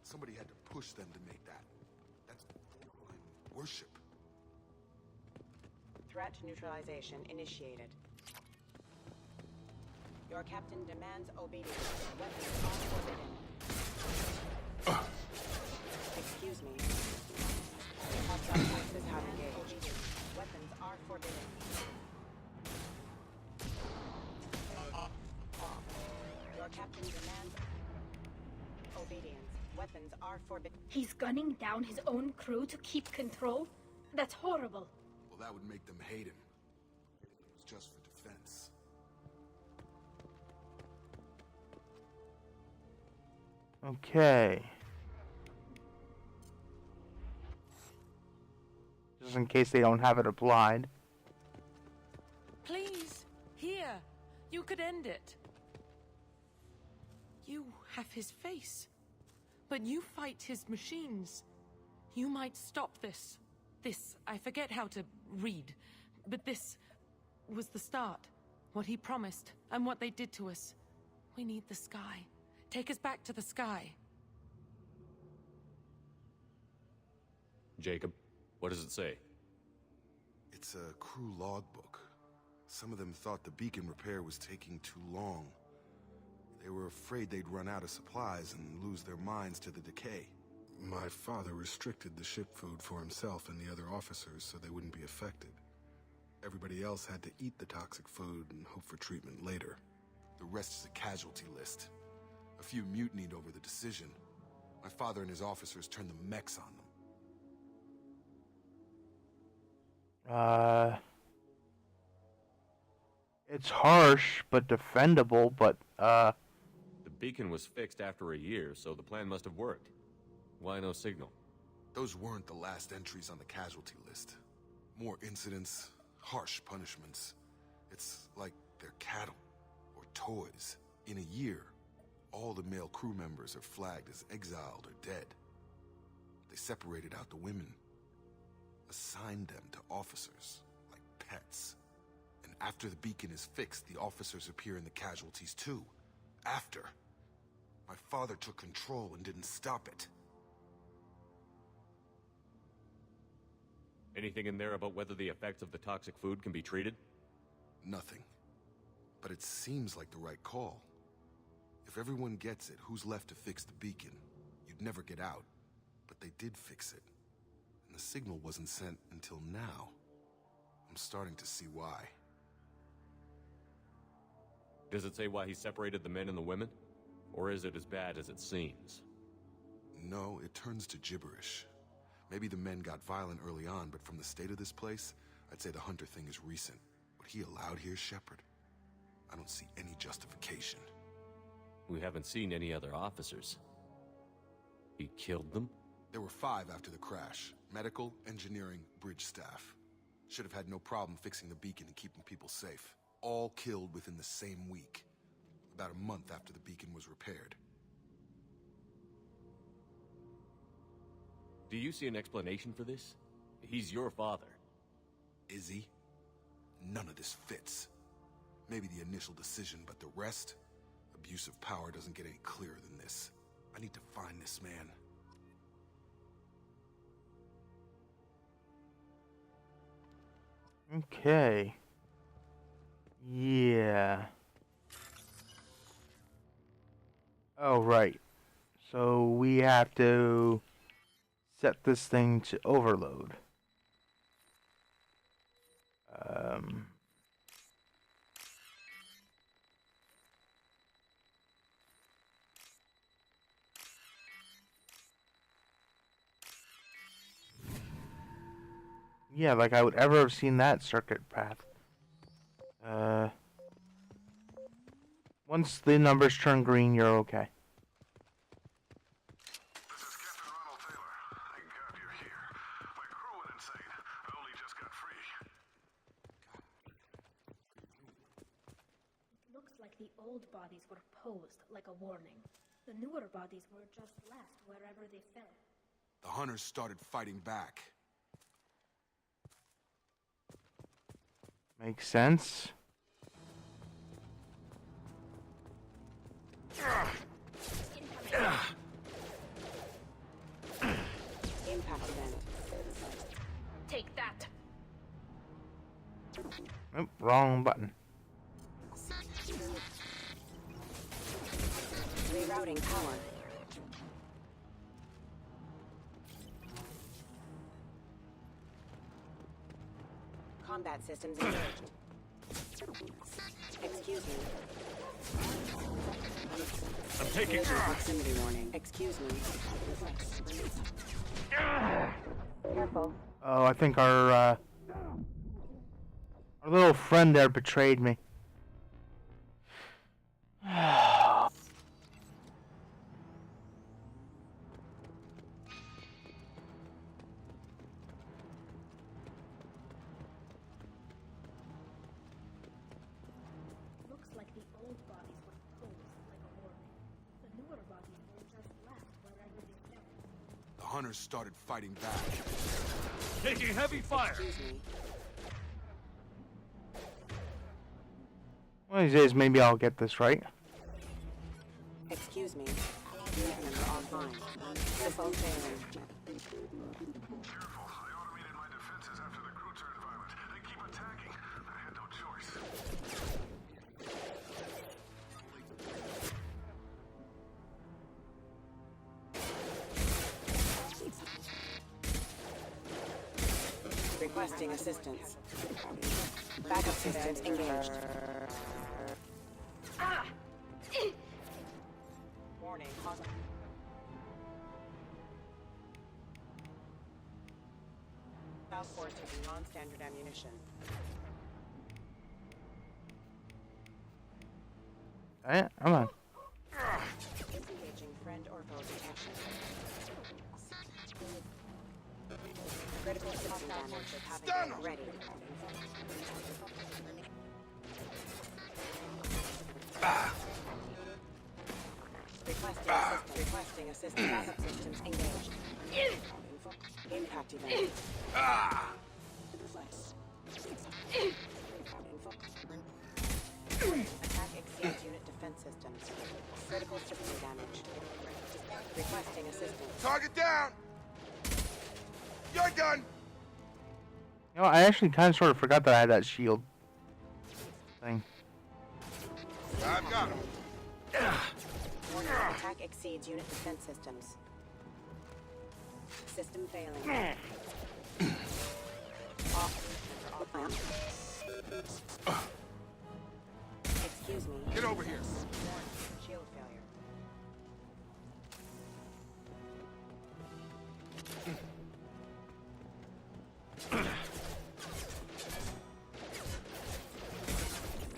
Somebody had to push them to make that. That's worship. Threat neutralization initiated. Your captain demands obedience. Weapons are forbidden. Excuse me. Hostile forces have engaged. Weapons are forbidden. Your captain demands obedience. Weapons are forbidden. He's gunning down his own crew to keep control? That's horrible. Well, that would make them hate him. It was just for defense. Okay. Just in case they don't have it applied. Please, here. You could end it. You have his face. But you fight his machines. You might stop this. I forget how to read. But this was the start. What he promised, and what they did to us. We need the sky. Take us back to the sky. Jacob, what does it say? It's a crew logbook. Some of them thought the beacon repair was taking too long. They were afraid they'd run out of supplies and lose their minds to the decay. My father restricted the ship food for himself and the other officers so they wouldn't be affected. Everybody else had to eat the toxic food and hope for treatment later. The rest is a casualty list. A few mutinied over the decision. My father and his officers turned the mechs on them. It's harsh, but defendable, but, The beacon was fixed after a year, so the plan must have worked. Why no signal? Those weren't the last entries on the casualty list. More incidents, harsh punishments. It's like they're cattle, or toys. In a year, all the male crew members are flagged as exiled or dead. They separated out the women, assigned them to officers, like pets. And after the beacon is fixed, the officers appear in the casualties too. After. My father took control and didn't stop it. Anything in there about whether the effects of the toxic food can be treated? Nothing. But it seems like the right call. If everyone gets it, who's left to fix the beacon? You'd never get out. But they did fix it. And the signal wasn't sent until now. I'm starting to see why. Does it say why he separated the men and the women? Or is it as bad as it seems? No, it turns to gibberish. Maybe the men got violent early on, but from the state of this place, I'd say the Hunter thing is recent. What he allowed here, Shepard, I don't see any justification. We haven't seen any other officers. He killed them? There were 5 after the crash. Medical, engineering, bridge staff. Should have had no problem fixing the beacon and keeping people safe. All killed within the same week. About a month after the beacon was repaired. Do you see an explanation for this? He's your father. Is he? None of this fits. Maybe the initial decision, but the rest? Abuse of power doesn't get any clearer than this. I need to find this man. okay. Yeah. Oh, right. So we have to set this thing to overload. Yeah, like I would ever have seen that circuit path. Once the numbers turn green, you're okay. This is Captain Ronald Taylor. Thank God you're here. My crew went insane. I only just got free. It looks like the old bodies were posed like a warning. The newer bodies were just left wherever they fell. The Hunters started fighting back. Makes sense. Impact event. Take that. Oop, wrong button. Rerouting power. Combat systems engaged. Excuse me. I'm taking. Proximity warning. Excuse me. Careful. Oh, I think our little friend there betrayed me. Looks like the old bodies were posed like a warning. The newer bodies were just left wherever they fell. The hunters started fighting back. Taking heavy fire. Excuse me. One of these days, maybe I'll get this right. Excuse me. Unit member offline. System failing. Careful. I automated my defenses after the crew turned violent. They keep attacking. I had no choice. Requesting assistance. Backup systems engaged. Warning. South Force using non-standard ammunition. Alright, come on. Disengaging friend or foe detection. Critical system damage. Having ready. Requesting assistance. Backup systems engaged. Impact event. Attack exceeds unit defense systems. Critical system damage. Requesting assistance. Target down! You're done! You know, I actually kind of sort of forgot that I had that shield thing. I've got him. Warning, attack exceeds unit defense systems. System failing. Excuse me. Get over here. Warning, shield failure.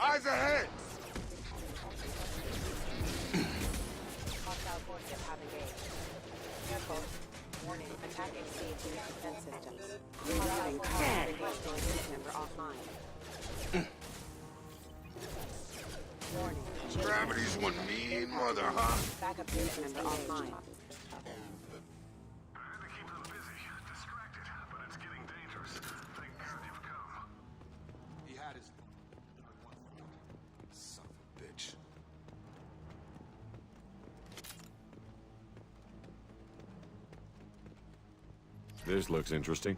Eyes ahead! Hostile forces have engaged. Careful. Warning, attack exceeds unit defense systems. Rerouting power. Requesting unit member offline. Warning, shield Gravity's one mean mother, huh? backup unit member offline. I had to keep them busy, distracted, but it's getting dangerous. Thank God you've come. He had his... Son of a bitch. This looks interesting.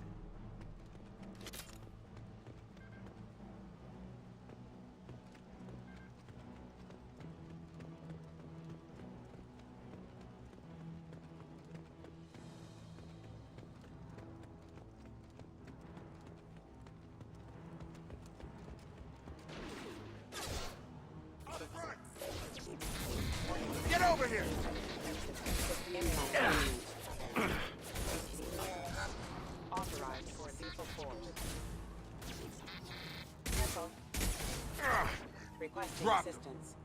Get over here! Authorized for lethal force. Careful. Requesting Drop. assistance.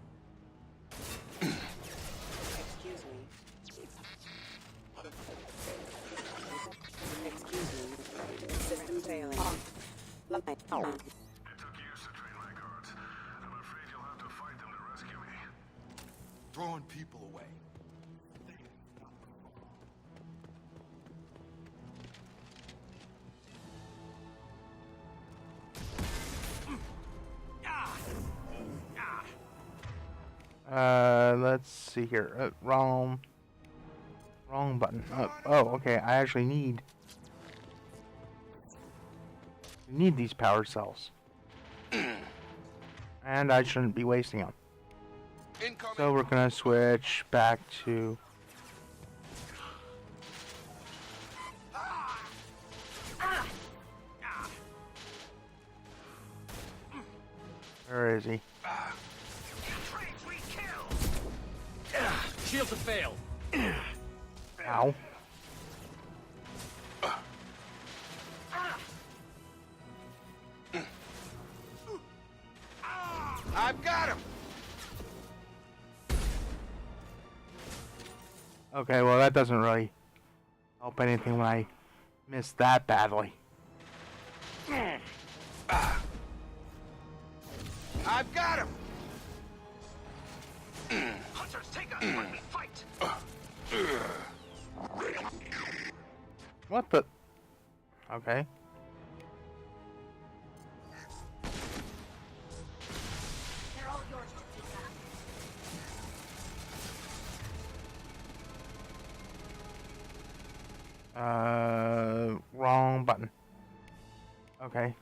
Excuse me. Excuse me. System failing. It took years to train my guards. I'm afraid you'll have to fight them to rescue me. Throwing people away. Let's see here. Wrong button. Oh, okay. I actually need We need these power cells. And I shouldn't be wasting them. Incoming. So we're gonna switch back to... Where is he? Shields have failed. Ow. I've got him. Okay, well that doesn't really help anything when I miss that badly. I've got him. Hunters, take us when we fight. What the? Okay. They're all yours to take back. Wrong button. Okay.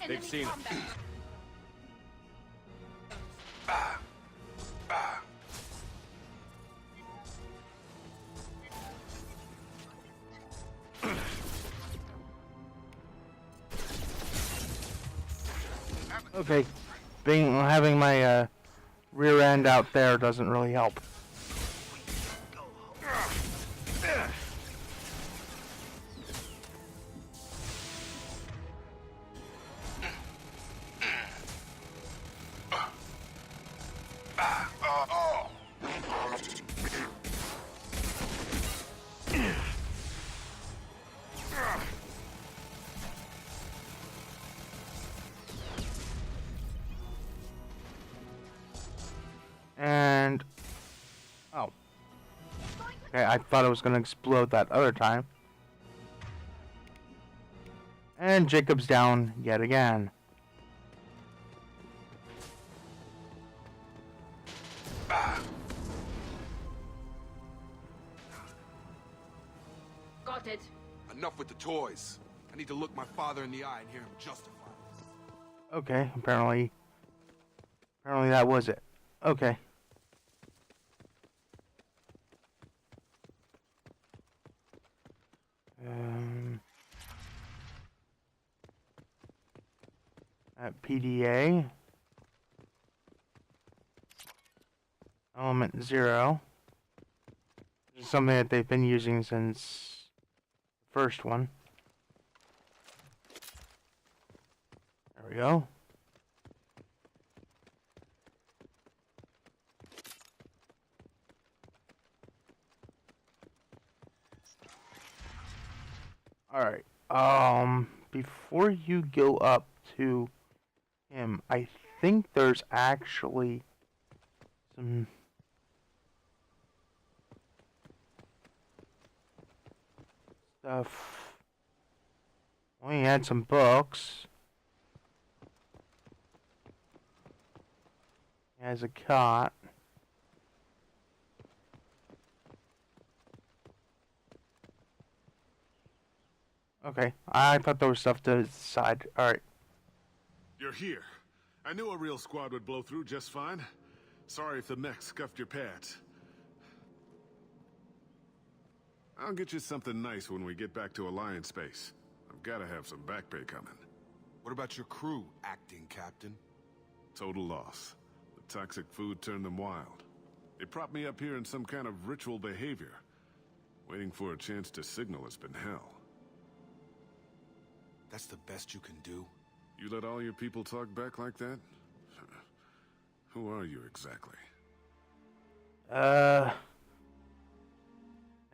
They've seen it. Okay. Having my rear end out there doesn't really help. And... oh. Okay, I thought it was going to explode that other time. And Jacob's down yet again. Got it. Enough with the toys. I need to look my father in the eye and hear him justify this. Okay, apparently that was it. Okay. At PDA. Element 0. This is something that they've been using since the first one. There we go. Alright, before you go up to him, I think there's actually some stuff. Well, he had some books. He has a cot. Okay, I thought there was stuff to the side. Alright. You're here. I knew a real squad would blow through just fine. Sorry if the mech scuffed your pads. I'll get you something nice when we get back to Alliance space. I've got to have some back pay coming. What about your crew, acting captain? Total loss. The toxic food turned them wild. They propped me up here in some kind of ritual behavior. Waiting for a chance to signal has been hell. That's the best you can do? You let all your people talk back like that? Who are you exactly?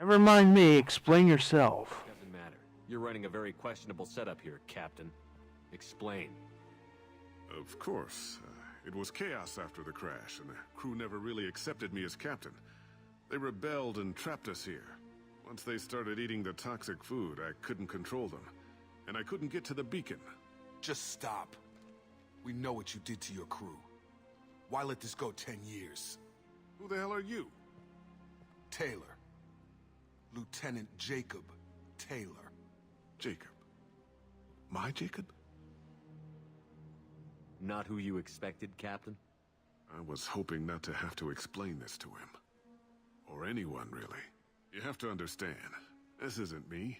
Never mind me. Explain yourself. Doesn't matter. You're running a very questionable setup here, Captain. Explain. Of course. It was chaos after the crash, and the crew never really accepted me as captain. They rebelled and trapped us here. Once they started eating the toxic food, I couldn't control them. And I couldn't get to the beacon. Just stop. We know what you did to your crew. Why let this go 10 years? Who the hell are you? Taylor. Lieutenant Jacob Taylor. Jacob. My Jacob? Not who you expected, Captain? I was hoping not to have to explain this to him. Or anyone, really. You have to understand, this isn't me.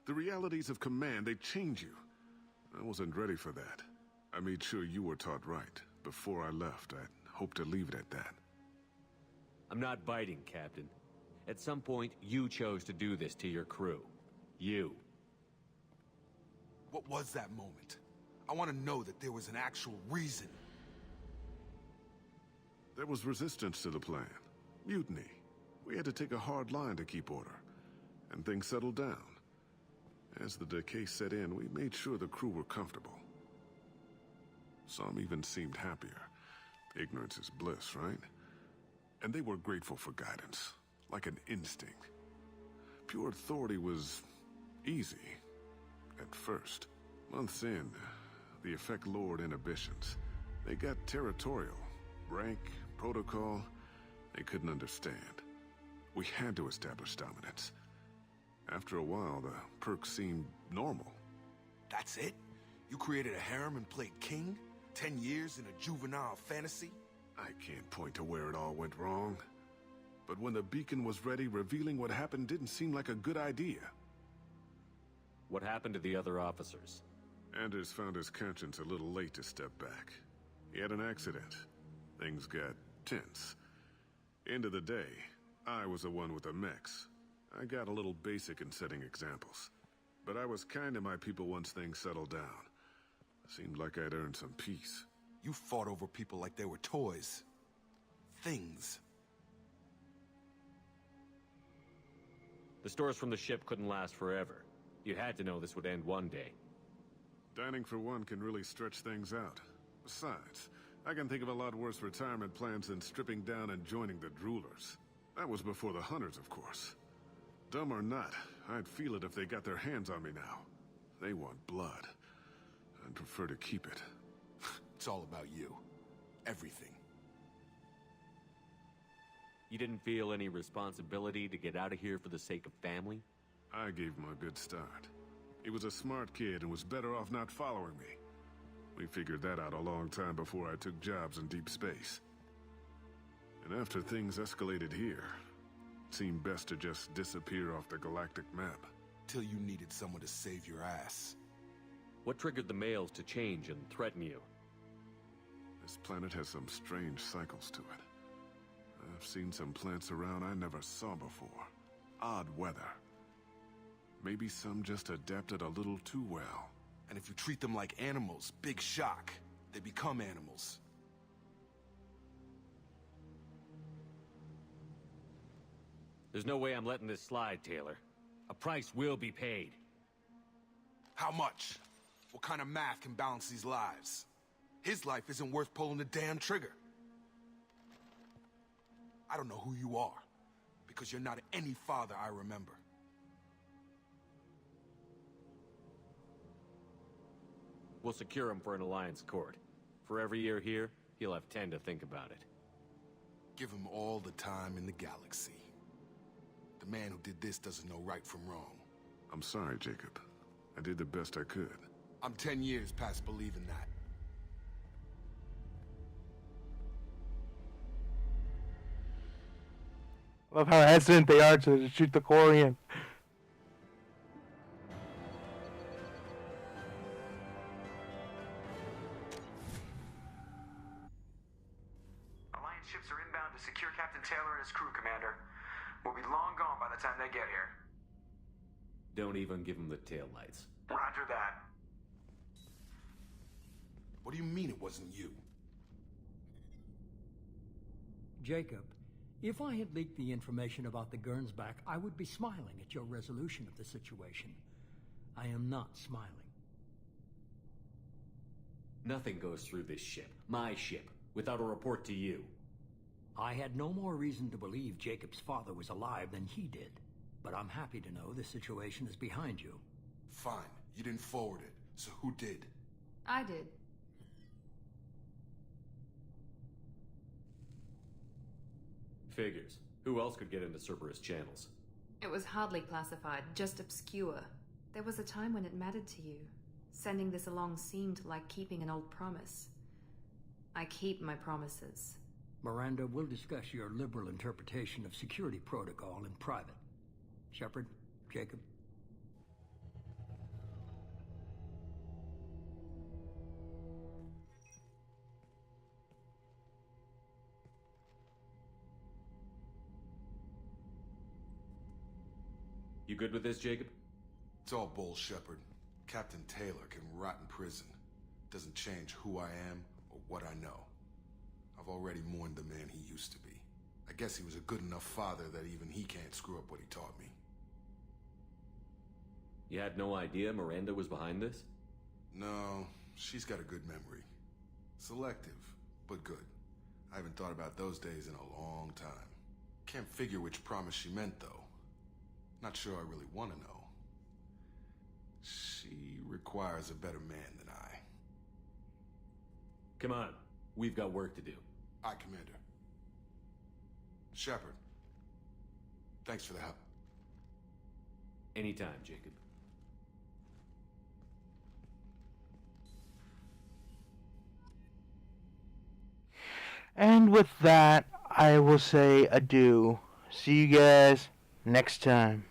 The realities of command, they change you. I wasn't ready for that. I made sure you were taught right. Before I left, I hoped to leave it at that. I'm not biting, Captain. At some point, you chose to do this to your crew. You. What was that moment? I want to know that there was an actual reason. There was resistance to the plan. Mutiny. We had to take a hard line to keep order. And things settled down. As the decay set in, we made sure the crew were comfortable. Some even seemed happier. Ignorance is bliss, right? And they were grateful for guidance, like an instinct. Pure authority was easy, at first. Months in, the effect lowered inhibitions. They got territorial. Rank, protocol, they couldn't understand. We had to establish dominance. After a while, the perks seemed normal. That's it? You created a harem and played king? 10 years in a juvenile fantasy? I can't point to where it all went wrong. But when the beacon was ready, revealing what happened didn't seem like a good idea. What happened to the other officers? Anders found his conscience a little late to step back. He had an accident. Things got tense. End of the day, I was the one with the mechs. I got a little basic in setting examples. But I was kind to my people once things settled down. Seemed like I'd earned some peace. You fought over people like they were toys. Things. The stores from the ship couldn't last forever. You had to know this would end one day. Dining for one can really stretch things out. Besides, I can think of a lot worse retirement plans than stripping down and joining the droolers. That was before the hunters, of course. Dumb or not, I'd feel it if they got their hands on me now. They want blood. I'd prefer to keep it. It's all about you. Everything. You didn't feel any responsibility to get out of here for the sake of family? I gave him a good start. He was a smart kid and was better off not following me. We figured that out a long time before I took jobs in deep space. And after things escalated here, it seemed best to just disappear off the galactic map. Till you needed someone to save your ass. What triggered the males to change and threaten you? This planet has some strange cycles to it. I've seen some plants around I never saw before. Odd weather. Maybe some just adapted a little too well. And if you treat them like animals, big shock. They become animals. There's no way I'm letting this slide, Taylor. A price will be paid. How much? What kind of math can balance these lives? His life isn't worth pulling the damn trigger. I don't know who you are, because you're not any father I remember. We'll secure him for an alliance court. For every year here, he'll have 10 to think about it. Give him all the time in the galaxy. The man who did this doesn't know right from wrong. I'm sorry, Jacob. I did the best I could. I'm 10 years past believing that. I love how hesitant they are to shoot the Quarian. Alliance ships are inbound to secure Captain Taylor and his crew, Commander. We'll be long gone by the time they get here. Don't even give him the taillights. Roger that. What do you mean it wasn't you? Jacob, if I had leaked the information about the Gernsback, I would be smiling at your resolution of the situation. I am not smiling. Nothing goes through this ship, my ship, without a report to you. I had no more reason to believe Jacob's father was alive than he did. But I'm happy to know the situation is behind you. Fine. You didn't forward it. So who did? I did. Figures. Who else could get into Cerberus channels? It was hardly classified, just obscure. There was a time when it mattered to you. Sending this along seemed like keeping an old promise. I keep my promises. Miranda, we'll discuss your liberal interpretation of security protocol in private. Shepard, Jacob. You good with this, Jacob? It's all bull, Shepard. Captain Taylor can rot in prison. Doesn't change who I am or what I know. I've already mourned the man he used to be. I guess he was a good enough father that even he can't screw up what he taught me. You had no idea Miranda was behind this? No, she's got a good memory. Selective, but good. I haven't thought about those days in a long time. Can't figure which promise she meant, though. Not sure I really want to know. She requires a better man than I. Come on, we've got work to do. Aye, Commander. Shepard, thanks for the help. Anytime, Jacob. And with that, I will say adieu. See you guys next time.